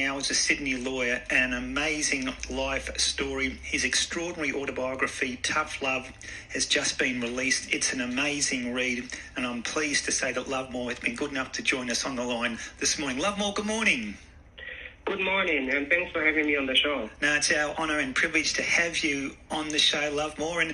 Now is a Sydney lawyer and an amazing life story. His extraordinary autobiography, Tough Love, has just been released. It's an amazing read, and I'm pleased to say that Lovemore has been good enough to join us on the line this morning. Lovemore, good morning. Good morning, and thanks for having me on the show. Now, it's our honour and privilege to have you on the show, Lovemore. And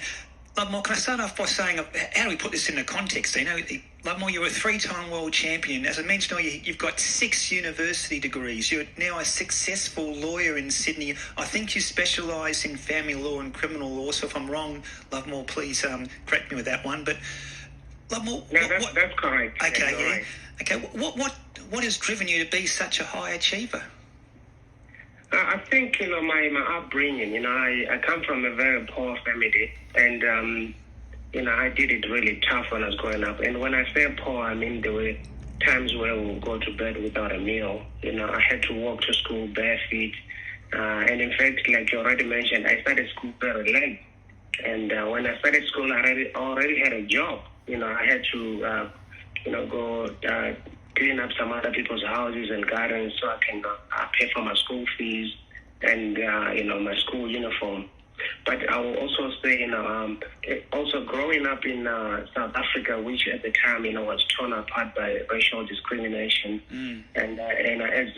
Lovemore, can I start off by saying, how do we put this into context? You know, Lovemore, you're a three-time world champion. As I mentioned, you've got 6 university degrees. You're now a successful lawyer in Sydney. I think you specialise in family law and criminal law. So if I'm wrong, Lovemore, please correct me with that one. But Lovemore, no, that's correct. Okay, yeah. Right. Okay. What has driven you to be such a high achiever? I think, my upbringing, I come from a very poor family, and, I did it really tough when I was growing up. And when I say poor, I mean there were times where we would go to bed without a meal. I had to walk to school bare feet. And in fact, like you already mentioned, I started school very late. And when I started school, I already had a job. I had to, go clean up some other people's houses and gardens so I can pay for my school fees and, my school uniform. But I will also say, also growing up in South Africa, which at the time, was torn apart by racial discrimination. And as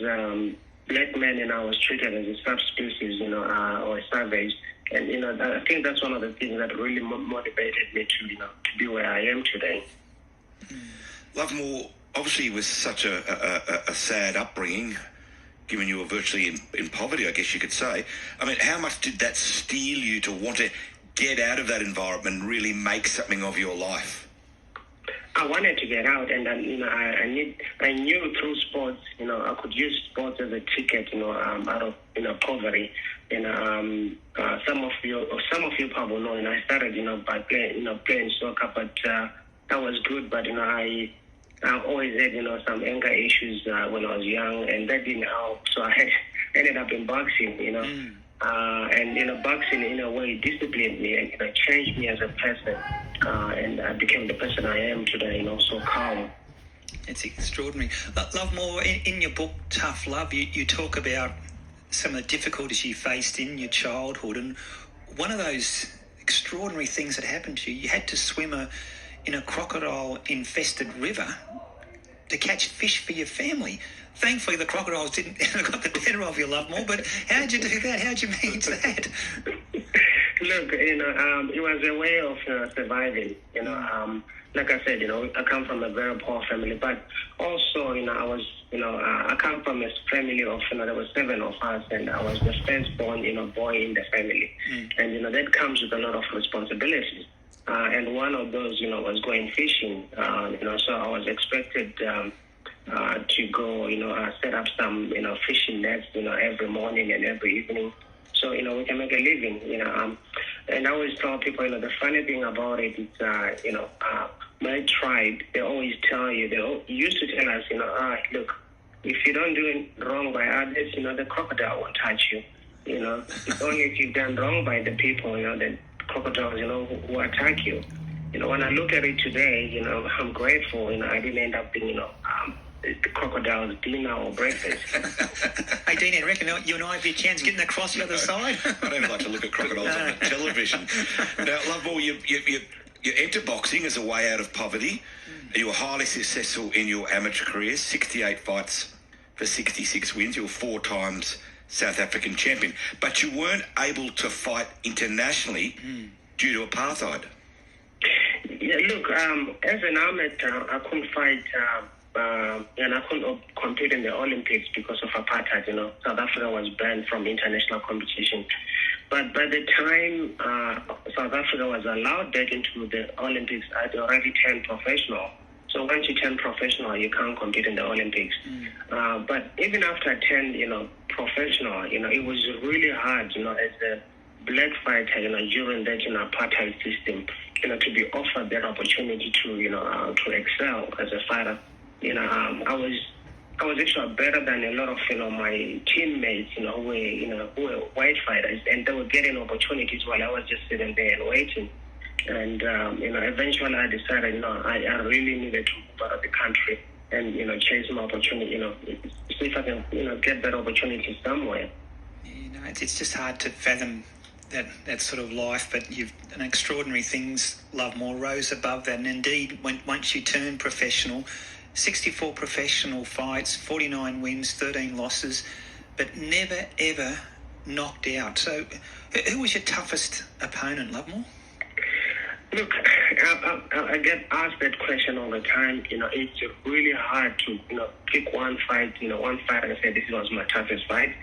black men, I was treated as a subspecies, or a savage. And, I think that's one of the things that really motivated me to be where I am today. Lovemore, obviously it was such a sad upbringing, given you were virtually in poverty, I guess you could say. I mean, how much did that steel you to want to get out of that environment and really make something of your life? I wanted to get out, and I knew through sports, I could use sports as a ticket, out of poverty. Some of you probably know, I started, by playing soccer, but that was good. But I always had, some anger issues when I was young, and that didn't help. So I ended up in boxing, and boxing in a way disciplined me and changed me as a person, and I became the person I am today, so calm. It's extraordinary. Lovemore, in your book, Tough Love, you talk about some of the difficulties you faced in your childhood, and one of those extraordinary things that happened to you had to swim in a crocodile-infested river to catch fish for your family. Thankfully, the crocodiles didn't got the better of you, Lovemore, but how did you do that? How did you manage that? Look, it was a way of surviving, like I said, I come from a very poor family, but also, I come from a family of, there were 7 of us, and I was the firstborn, boy in the family. And, that comes with a lot of responsibilities. And one of those, was going fishing. So I was expected to go, set up some, fishing nets, every morning and every evening. So, we can make a living, and I always tell people, the funny thing about it is, my tribe, they always tell you, they used to tell us, look, if you don't do it wrong by others, the crocodile won't touch you. It's only if you've done wrong by the people, the crocodiles, who attack you. When I look at it today, I'm grateful, I didn't end up being, the crocodile's dinner or breakfast. Hey, Dean, I reckon you and I have your chance getting across the other side. I don't like to look at crocodiles on television. Now, Lovemore, you enter boxing as a way out of poverty. You were highly successful in your amateur career, 68 fights for 66 wins. You were 4 times South African champion. But you weren't able to fight internationally due to apartheid. Yeah, look, as an amateur, I couldn't fight, and I couldn't compete in the Olympics because of apartheid. South Africa was banned from international competition. But by the time South Africa was allowed back into the Olympics, I'd already turned professional. So once you turn professional, you can't compete in the Olympics. But even after I turned, professional, it was really hard, as a black fighter, during that, apartheid system, to be offered that opportunity to excel as a fighter. I was actually better than a lot of, my teammates, who were white fighters, and they were getting opportunities while I was just sitting there and waiting. And, eventually I decided, I really needed to move out of the country. and chase my opportunity. See if I can get that opportunity somewhere. It's just hard to fathom that sort of life, but you've done extraordinary things. Lovemore rose above that, and indeed, once you turn professional, 64 professional fights, 49 wins, 13 losses, but never ever knocked out. So, who was your toughest opponent, Lovemore? Look, I get asked that question all the time. It's really hard to pick one fight, one fight and say this was my toughest fight.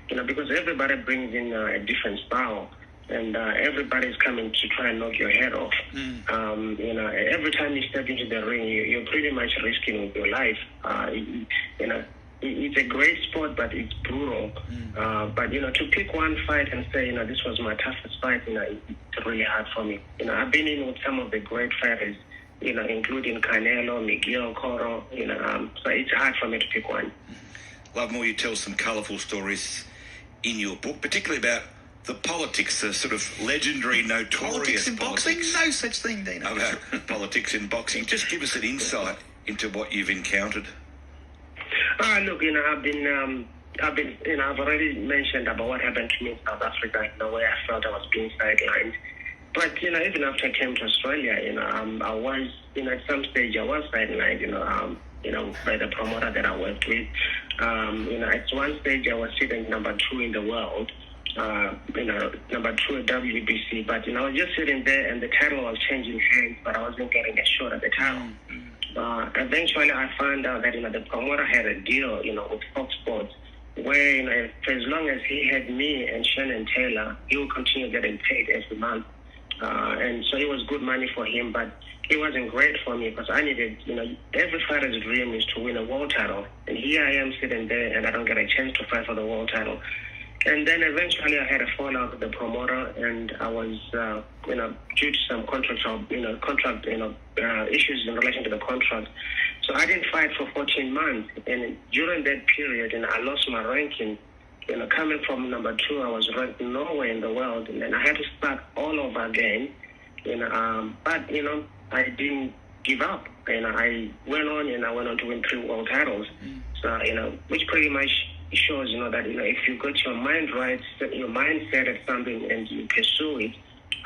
Because everybody brings in a different style, and everybody's coming to try and knock your head off. Every time you step into the ring, you're pretty much risking with your life. It's a great sport, but it's brutal. But to pick one fight and say, this was my toughest fight, it's really hard for me. I've been in with some of the great fighters, including Canelo, Miguel Cotto. So it's hard for me to pick one. Lovemore, you tell some colourful stories in your book, particularly about the politics, the sort of legendary, notorious politics in boxing. No such thing, Dino. About politics in boxing. Just give us an insight into what you've encountered. Look, I've already mentioned about what happened to me in South Africa, where I felt I was being sidelined. But even after I came to Australia, I was, at some stage I was sidelined, by the promoter that I worked with. At one stage I was sitting number 2 in the world, number 2 at WBC, but I was just sitting there and the title was changing hands, but I wasn't getting a shot at the title. Eventually I found out that the promoter had a deal, with Fox Sports, where for as long as he had me and Shannon Taylor, he would continue getting paid every month. And so it was good money for him, but it wasn't great for me because I needed, every fighter's dream is to win a world title. And here I am sitting there and I don't get a chance to fight for the world title. And then eventually I had a fallout with the promoter, and I was, due to some contract issues in relation to the contract. So I didn't fight for 14 months. And during that period, I lost my ranking. Coming from number 2, I was ranked nowhere in the world, and then I had to start all over again. But I didn't give up, and I went on to win 3 world titles. So which pretty much shows that if you got your mind right, set your mindset at something, and you pursue it,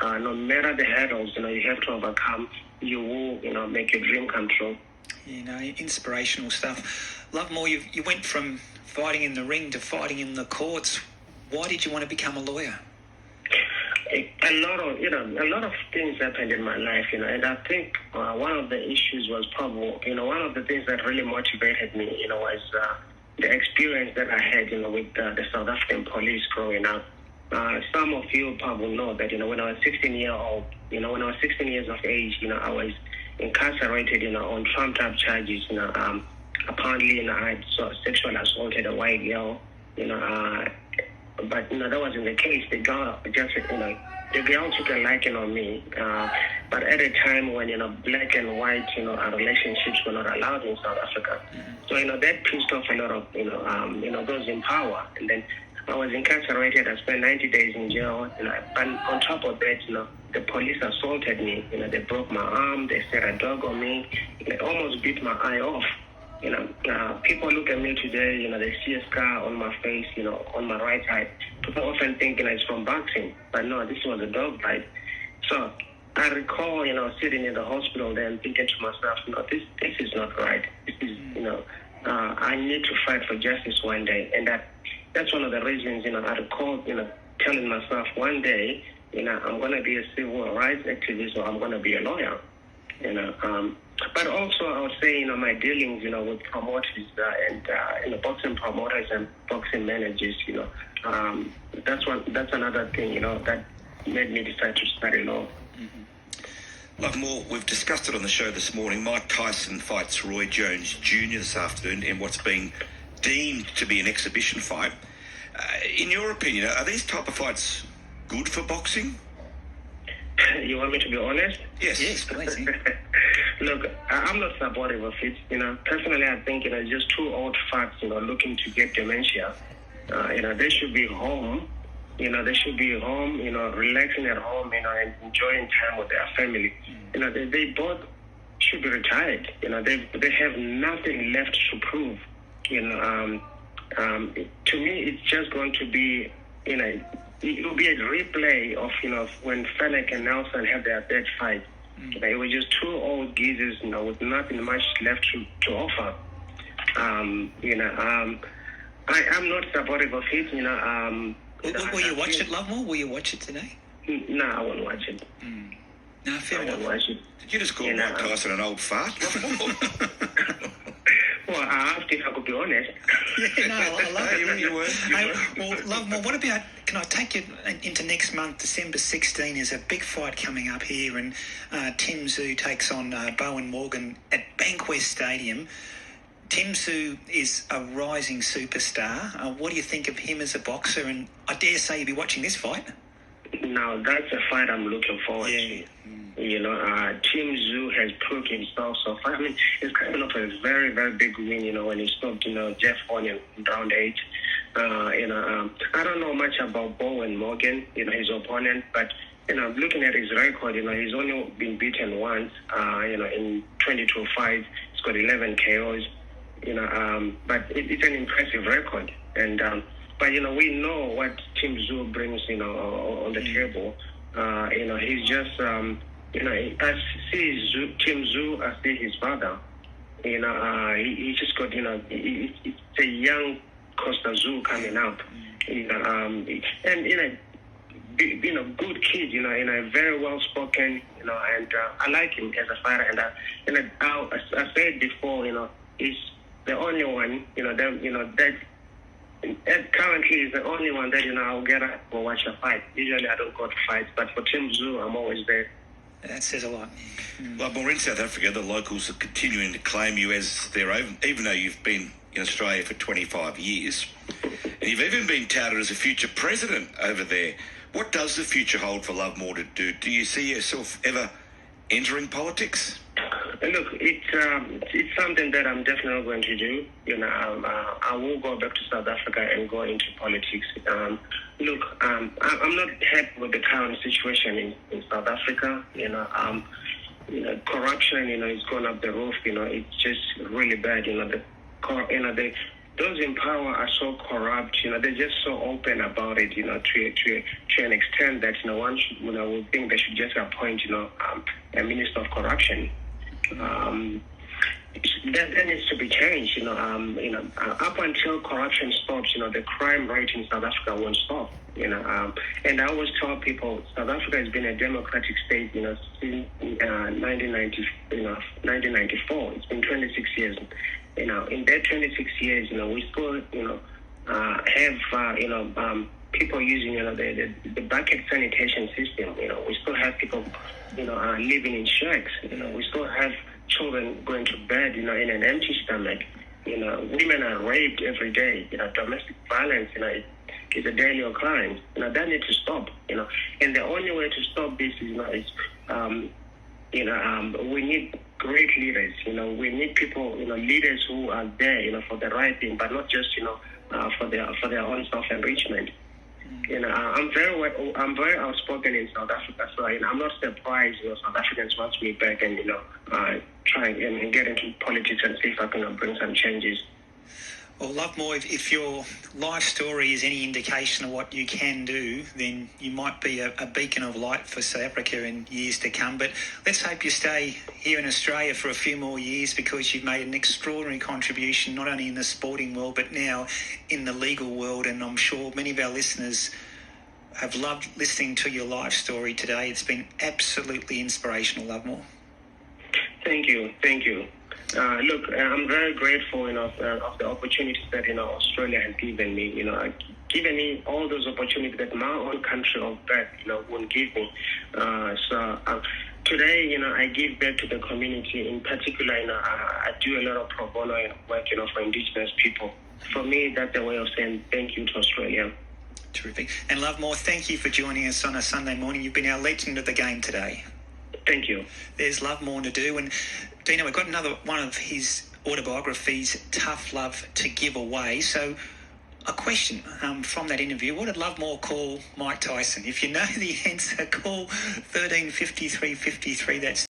no matter the hurdles you have to overcome, you will make your dream come true. Inspirational stuff. Lovemore, you went from fighting in the ring to fighting in the courts. Why did you want to become a lawyer? A lot of things happened in my life, and I think one of the issues was probably, one of the things that really motivated me, was the experience that I had, with the South African police growing up. Some of you probably know that, when I was 16 years of age, I was incarcerated, on trumped-up charges. Apparently, I had sexually assaulted a white girl, but that wasn't the case. The girl just, the girl took a liking on me. But at a time when, black and white, relationships were not allowed in South Africa. So, that pissed off a lot of, those in power. And then I was incarcerated. I spent 90 days in jail. But on top of that, the police assaulted me. They broke my arm. They set a dog on me. They almost beat my eye off. People look at me today, they see a scar on my face, on my right eye. People often think, it's from boxing. But no, this was a dog bite. So I recall, sitting in the hospital there and thinking to myself, this is not right. This is, I need to fight for justice one day. And that's one of the reasons, I recall, telling myself one day, I'm going to be a civil rights activist, or I'm going to be a lawyer. But also I would say, my dealings, with promoters and boxing promoters and boxing managers, that's another thing, that made me decide to study law. Lovemore, we've discussed it on the show this morning. Mike Tyson fights Roy Jones Jr. this afternoon in what's being deemed to be an exhibition fight. In your opinion, are these type of fights good for boxing? You want me to be honest? Yes, please. Look, I'm not supportive of it. Personally, I think it's just 2 old fucks, looking to get dementia. They should be home. They should be home. Relaxing at home. And enjoying time with their family. They both should be retired. They have nothing left to prove. To me, it's just going to be, it will be a replay of, when Fennec and Nelson had their third fight. They were just two old geezers, with nothing much left to offer. I'm not supportive of it. Will you watch it, Lovemore? Will you watch it today? No, I won't watch it. No, fair enough. Watch it. Did you just call Mike Tyson an old fart? Well, I asked if I could be honest. Yeah, no, I love it. You were. Well, Lovemore, what about, can I take you into next month, December 16? There's a big fight coming up here, and Tim Tszyu takes on Bowen Morgan at Bankwest Stadium. Tim Tszyu is a rising superstar. What do you think of him as a boxer? And I dare say you'll be watching this fight. Now, that's a fight I'm looking forward to. Tim Tszyu has proved himself so far. I mean, it's coming off a very, very big win, when he stopped, Jeff Horn in round 8. I don't know much about Bowen Morgan, his opponent, but, looking at his record, he's only been beaten once, in 22 fights. He's got 11 KOs, but it's an impressive record. And, but, we know what Tim Tszyu brings, on the table. He's just, I see Tim Tszyu, I see his father. He just got, it's a young Costa Tszyu coming up. Good kid, very well spoken, and I like him as a fighter. And I said before, he's the only one, that currently is the only one that, I'll get up or watch a fight. Usually I don't go to fights, but for Tim Tszyu, I'm always there. That says a lot. Lovemore, in South Africa, the locals are continuing to claim you as their own, even though you've been in Australia for 25 years. And you've even been touted as a future president over there. What does the future hold for Lovemore to do? Do you see yourself ever entering politics? Look, it's something that I'm definitely going to do. I will go back to South Africa and go into politics. I'm not happy with the current situation in South Africa. Corruption, it's gone up the roof. It's just really bad. Those in power are so corrupt. They're just so open about it. To an extent that one should, would think they should just appoint, a minister of corruption. That needs to be changed. Up until corruption stops, the crime rate in South Africa won't stop. And I always tell people, South Africa has been a democratic state, since 1994. It's been 26 years. In that 26 years, we still, have, people using, the bucket sanitation system. We still have people, living in shacks. We still have children going to bed, in an empty stomach. Women are raped every day. Domestic violence, is a daily occurrence. That needs to stop. And the only way to stop this is, we need great leaders. We need people, leaders who are there, for the right thing, but not just, for their own self-enrichment. I'm very outspoken in South Africa, so I'm not surprised. South Africans want me back and try and get into politics and see if I can bring some changes. Well, Lovemore, if your life story is any indication of what you can do, then you might be a beacon of light for South Africa in years to come. But let's hope you stay here in Australia for a few more years, because you've made an extraordinary contribution, not only in the sporting world, but now in the legal world. And I'm sure many of our listeners have loved listening to your life story today. It's been absolutely inspirational, Lovemore. Thank you. Look, I'm very grateful, of the opportunities that, Australia has given me, given me all those opportunities that my own country of birth, won't give me. Today, I give back to the community. In particular, I do a lot of pro bono work, for Indigenous people. For me, that's a way of saying thank you to Australia. Terrific. And Lovemore, thank you for joining us on a Sunday morning. You've been our legend of the game today. Thank you. There's Lovemore Ndou, and Dino, we've got another one of his autobiographies, Tough Love to Give Away. So a question from that interview: what did Lovemore call Mike Tyson? If you know the answer, call 13 53 53. That's